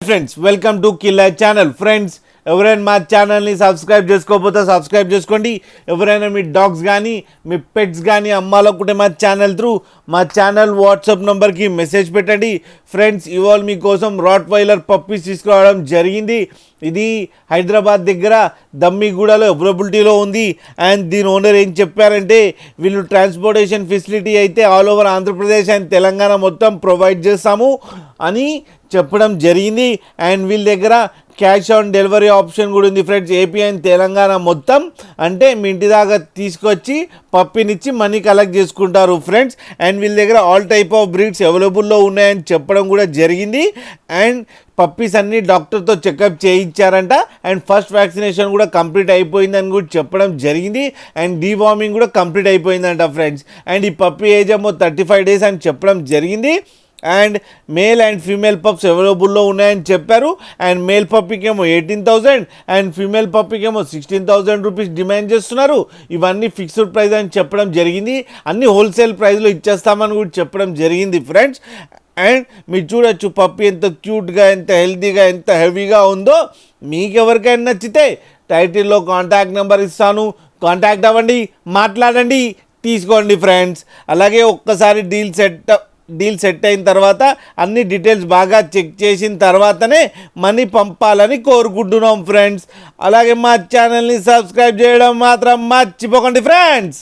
Friends welcome to killer channel. Friends ఎవరైనా మా ఛానల్ని సబ్స్క్రైబ్ చేసుకోకపోతే సబ్స్క్రైబ్ చేసుకోండి. ఎవరైనా మీ డాగ్స్ కానీ మీ పెట్స్ కానీ అమ్మాలనుకుంటే మా ఛానల్ త్రూ మా ఛానల్ వాట్సాప్ నెంబర్కి మెసేజ్ పెట్టండి. ఫ్రెండ్స్ ఇవాళ మీకోసం రాట్ వైలర్ పప్పీస్ తీసుకురావడం జరిగింది. ఇది హైదరాబాద్ దగ్గర దమ్మిగూడలో అవైలబిలిటీలో ఉంది. అండ్ దీని ఓనర్ ఏం చెప్పారంటే వీళ్ళు ట్రాన్స్పోర్టేషన్ ఫెసిలిటీ అయితే all over Andhra Pradesh and Telangana మొత్తం ప్రొవైడ్ చేస్తాము అని చెప్పడం జరిగింది. అండ్ వీళ్ళ దగ్గర క్యాష్ ఆన్ డెలివరీ ఆప్షన్ కూడా ఉంది ఫ్రెండ్స్. ఏపీ అండ్ తెలంగాణ మొత్తం అంటే మీ ఇంటి దాకా తీసుకొచ్చి పప్పినిచ్చి మనీ కలెక్ట్ చేసుకుంటారు ఫ్రెండ్స్. అండ్ వీళ్ళ దగ్గర ఆల్ టైప్ ఆఫ్ బ్రీడ్స్ అవైలబుల్లో ఉన్నాయని చెప్పడం కూడా జరిగింది. అండ్ పప్పీస్ అన్నీ డాక్టర్తో చెకప్ చేయించారంట. అండ్ ఫస్ట్ వ్యాక్సినేషన్ కూడా కంప్లీట్ అయిపోయిందని కూడా చెప్పడం జరిగింది. అండ్ డీవార్మింగ్ కూడా కంప్లీట్ అయిపోయిందంట ఫ్రెండ్స్. అండ్ ఈ పప్పీ ఏజ్ ఏమో 35 days అని చెప్పడం జరిగింది. And male and female pups అవైలబుల్లో ఉన్నాయని చెప్పారు. అండ్ మేల్ పప్పీకి ఏమో 18,000 అండ్ ఫీమేల్ పప్పీకి ఏమో 16,000 రూపీస్ డిమాండ్ చేస్తున్నారు. ఇవన్నీ ఫిక్స్డ్ ప్రైస్ అని చెప్పడం జరిగింది. అన్ని హోల్సేల్ ప్రైస్లో ఇచ్చేస్తామని కూడా చెప్పడం జరిగింది ఫ్రెండ్స్. అండ్ మీరు చూడొచ్చు పప్పీ ఎంత క్యూట్గా, ఎంత హెల్తీగా, ఎంత హెవీగా ఉందో. మీకు ఎవరికైనా నచ్చితే టైటిల్లో కాంటాక్ట్ నెంబర్ ఇస్తాను, కాంటాక్ట్ అవ్వండి, మాట్లాడండి, తీసుకోండి ఫ్రెండ్స్. అలాగే ఒక్కసారి డీల్ సెట్ అయిన తర్వాత అన్ని డీటెయిల్స్ బాగా చెక్ చేసిన తర్వాతనే మనీ పంపాలని కోరుకుంటున్నాం ఫ్రెండ్స్. అలాగే మా ఛానల్ని సబ్స్క్రైబ్ చేయడం మాత్రం మర్చిపోకండి ఫ్రెండ్స్.